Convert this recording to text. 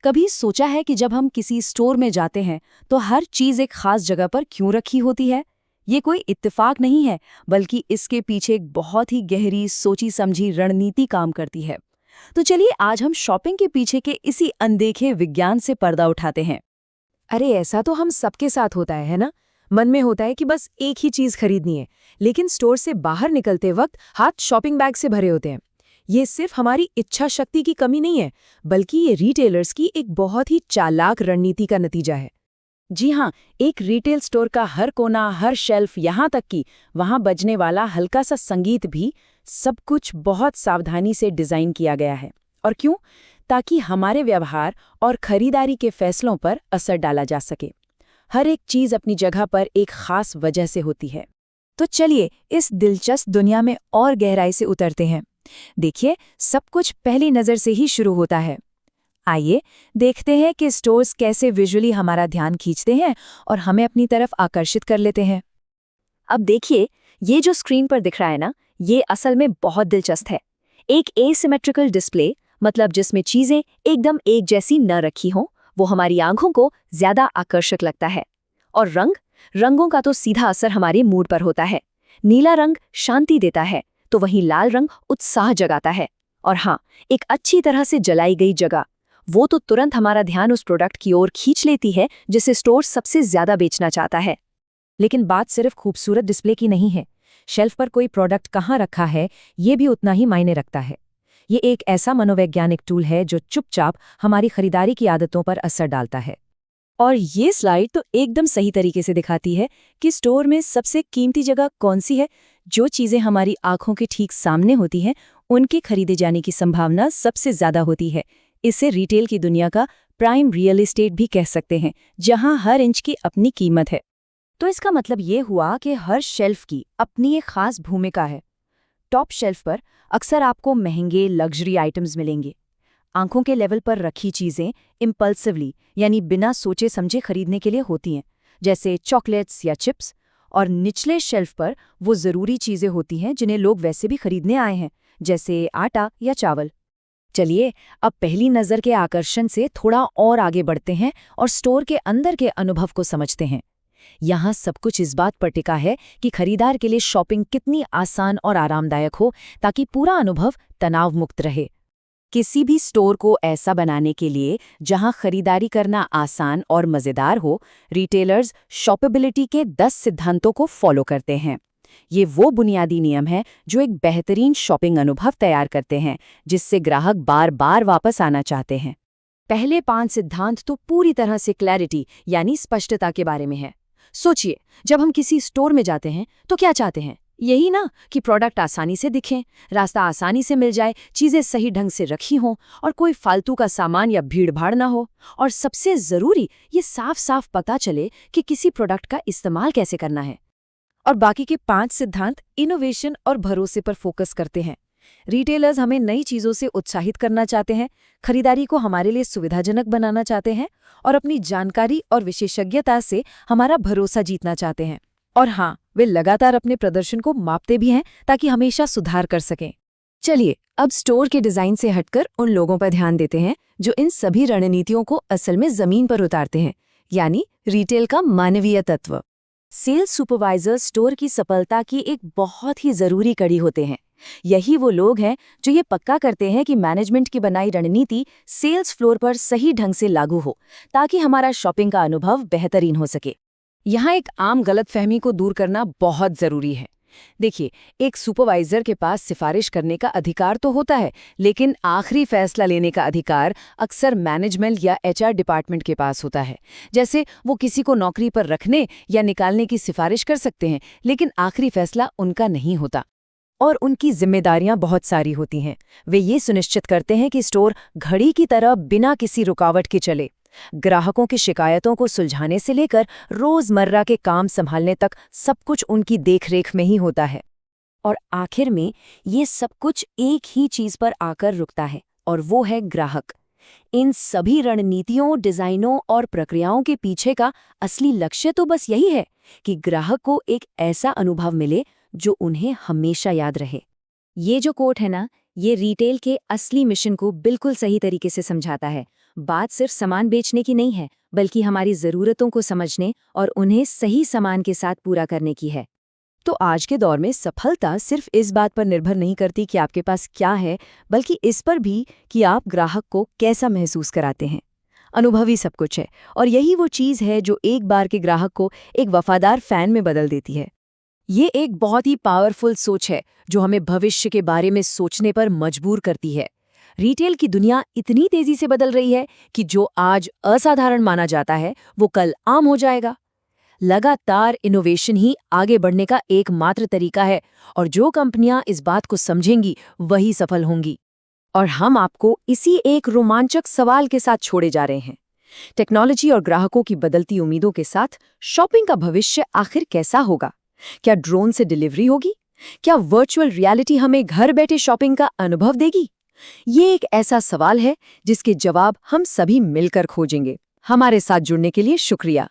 कभी सोचा है कि जब हम किसी स्टोर में जाते हैं तो हर चीज एक खास जगह पर क्यों रखी होती है? ये कोई इत्तेफाक नहीं है, बल्कि इसके पीछे एक बहुत ही गहरी सोची समझी रणनीति काम करती है। तो चलिए आज हम शॉपिंग के पीछे के इसी अनदेखे विज्ञान से पर्दा उठाते हैं। अरे ऐसा तो हम सबके साथ होता है ना? मन में होता है कि बस एक ही चीज खरीदनी है, लेकिन स्टोर से बाहर निकलते वक्त हाथ शॉपिंग बैग से भरे होते हैं। ये सिर्फ हमारी इच्छा शक्ति की कमी नहीं है, बल्कि ये रिटेलर्स की एक बहुत ही चालाक रणनीति का नतीजा है। जी हाँ, एक रिटेल स्टोर का हर कोना, हर शेल्फ, यहाँ तक कि वहाँ बजने वाला हल्का सा संगीत भी, सब कुछ बहुत सावधानी से डिजाइन किया गया है। और क्यों? ताकि हमारे व्यवहार और खरीदारी के फैसलों पर असर डाला जा सके। हर एक चीज अपनी जगह पर एक खास वजह से होती है। तो चलिए इस दिलचस्प दुनिया में और गहराई से उतरते हैं। देखिए, सब कुछ पहली नज़र से ही शुरू होता है। आइए देखते हैं कि स्टोर्स कैसे विजुअली हमारा ध्यान खींचते हैं और हमें अपनी तरफ आकर्षित कर लेते हैं। अब देखिए, ये जो स्क्रीन पर दिख रहा है ना, ये असल में बहुत दिलचस्प है। एक एसिमेट्रिकल डिस्प्ले, मतलब जिसमें चीजें एकदम एक जैसी न रखी हों, वो हमारी आंखों को ज्यादा आकर्षक लगता है। और रंगों का तो सीधा असर हमारे मूड पर होता है। नीला रंग शांति देता है, तो वहीं लाल रंग उत्साह जगाता है। और हाँ, एक अच्छी तरह से जलाई गई जगह, वो तो तुरंत हमारा ध्यान उस प्रोडक्ट की ओर खींच लेती है जिसे स्टोर सबसे ज्यादा बेचना चाहता है। लेकिन बात सिर्फ खूबसूरत डिस्प्ले की नहीं है। शेल्फ पर कोई प्रोडक्ट कहाँ रखा है, ये भी उतना ही मायने रखता है। ये एक ऐसा मनोवैज्ञानिक टूल है जो चुपचाप हमारी खरीदारी की आदतों पर असर डालता है। और ये स्लाइड तो एकदम सही तरीके से दिखाती है कि स्टोर में सबसे कीमती जगह कौन सी है। जो चीजें हमारी आंखों के ठीक सामने होती हैं, उनके खरीदे जाने की संभावना सबसे ज्यादा होती है। इसे रिटेल की दुनिया का प्राइम रियल एस्टेट भी कह सकते हैं, जहां हर इंच की अपनी कीमत है। तो इसका मतलब ये हुआ कि हर शेल्फ की अपनी एक खास भूमिका है। टॉप शेल्फ पर अक्सर आपको महंगे लग्जरी आइटम्स मिलेंगे। आंखों के लेवल पर रखी चीजें इम्पल्सिवली, यानी बिना सोचे समझे खरीदने के लिए होती हैं, जैसे चॉकलेट्स या चिप्स। और निचले शेल्फ पर वो ज़रूरी चीज़ें होती हैं जिन्हें लोग वैसे भी खरीदने आए हैं, जैसे आटा या चावल। चलिए अब पहली नज़र के आकर्षण से थोड़ा और आगे बढ़ते हैं और स्टोर के अंदर के अनुभव को समझते हैं। यहाँ सब कुछ इस बात पर टिका है कि खरीदार के लिए शॉपिंग कितनी आसान और आरामदायक हो, ताकि पूरा अनुभव तनाव मुक्त रहे। किसी भी स्टोर को ऐसा बनाने के लिए जहां खरीदारी करना आसान और मज़ेदार हो, रिटेलर्स शॉपेबिलिटी के 10 सिद्धांतों को फॉलो करते हैं। ये वो बुनियादी नियम हैं जो एक बेहतरीन शॉपिंग अनुभव तैयार करते हैं, जिससे ग्राहक बार बार वापस आना चाहते हैं। पहले 5 सिद्धांत तो पूरी तरह से क्लैरिटी यानी स्पष्टता के बारे में है। सोचिए, जब हम किसी स्टोर में जाते हैं तो क्या चाहते हैं? यही ना कि प्रोडक्ट आसानी से दिखें, रास्ता आसानी से मिल जाए, चीजें सही ढंग से रखी हों और कोई फालतू का सामान या भीड़-भाड़ ना हो। और सबसे जरूरी, ये साफ साफ पता चले कि किसी प्रोडक्ट का इस्तेमाल कैसे करना है। और बाकी के 5 सिद्धांत इनोवेशन और भरोसे पर फोकस करते हैं। रिटेलर्स हमें नई चीज़ों से उत्साहित करना चाहते हैं, खरीदारी को हमारे लिए सुविधाजनक बनाना चाहते हैं और अपनी जानकारी और विशेषज्ञता से हमारा भरोसा जीतना चाहते हैं। और हाँ, वे लगातार अपने प्रदर्शन को मापते भी हैं ताकि हमेशा सुधार कर सकें। चलिए अब स्टोर के डिज़ाइन से हटकर उन लोगों पर ध्यान देते हैं जो इन सभी रणनीतियों को असल में ज़मीन पर उतारते हैं, यानी रिटेल का मानवीय तत्व। सेल्स सुपरवाइजर स्टोर की सफलता की एक बहुत ही ज़रूरी कड़ी होते हैं। यही वो लोग हैं जो ये पक्का करते हैं कि मैनेजमेंट की बनाई रणनीति सेल्स फ्लोर पर सही ढंग से लागू हो, ताकि हमारा शॉपिंग का अनुभव बेहतरीन हो सके। यहाँ एक आम गलतफहमी को दूर करना बहुत ज़रूरी है। देखिए, एक सुपरवाइजर के पास सिफारिश करने का अधिकार तो होता है, लेकिन आखिरी फैसला लेने का अधिकार अक्सर मैनेजमेंट या एचआर डिपार्टमेंट के पास होता है। जैसे वो किसी को नौकरी पर रखने या निकालने की सिफारिश कर सकते हैं, लेकिन आखिरी फैसला उनका नहीं होता। और उनकी जिम्मेदारियां बहुत सारी होती हैं। वे ये सुनिश्चित करते हैं कि स्टोर घड़ी की तरह बिना किसी रुकावट के चले। ग्राहकों की शिकायतों को सुलझाने से लेकर रोजमर्रा के काम संभालने तक सब कुछ उनकी देखरेख में ही होता है। और आखिर में ये सब कुछ एक ही चीज पर आकर रुकता है, और वो है ग्राहक। इन सभी रणनीतियों, डिजाइनों और प्रक्रियाओं के पीछे का असली लक्ष्य तो बस यही है कि ग्राहक को एक ऐसा अनुभव मिले जो उन्हें हमेशा याद रहे। ये जो कोट है ना, ये रिटेल के असली मिशन को बिल्कुल सही तरीके से समझाता है। बात सिर्फ सामान बेचने की नहीं है, बल्कि हमारी ज़रूरतों को समझने और उन्हें सही सामान के साथ पूरा करने की है। तो आज के दौर में सफलता सिर्फ इस बात पर निर्भर नहीं करती कि आपके पास क्या है, बल्कि इस पर भी कि आप ग्राहक को कैसा महसूस कराते हैं। अनुभव ही सब कुछ है, और यही वो चीज़ है जो एक बार के ग्राहक को एक वफादार फैन में बदल देती है। ये एक बहुत ही पावरफुल सोच है जो हमें भविष्य के बारे में सोचने पर मजबूर करती है। रिटेल की दुनिया इतनी तेजी से बदल रही है कि जो आज असाधारण माना जाता है वो कल आम हो जाएगा। लगातार इनोवेशन ही आगे बढ़ने का एकमात्र तरीका है, और जो कंपनियां इस बात को समझेंगी वही सफल होंगी। और हम आपको इसी एक रोमांचक सवाल के साथ छोड़े जा रहे हैं। टेक्नोलॉजी और ग्राहकों की बदलती उम्मीदों के साथ शॉपिंग का भविष्य आखिर कैसा होगा? क्या ड्रोन से डिलीवरी होगी? क्या वर्चुअल रियलिटी हमें घर बैठे शॉपिंग का अनुभव देगी? ये एक ऐसा सवाल है जिसके जवाब हम सभी मिलकर खोजेंगे। हमारे साथ जुड़ने के लिए शुक्रिया।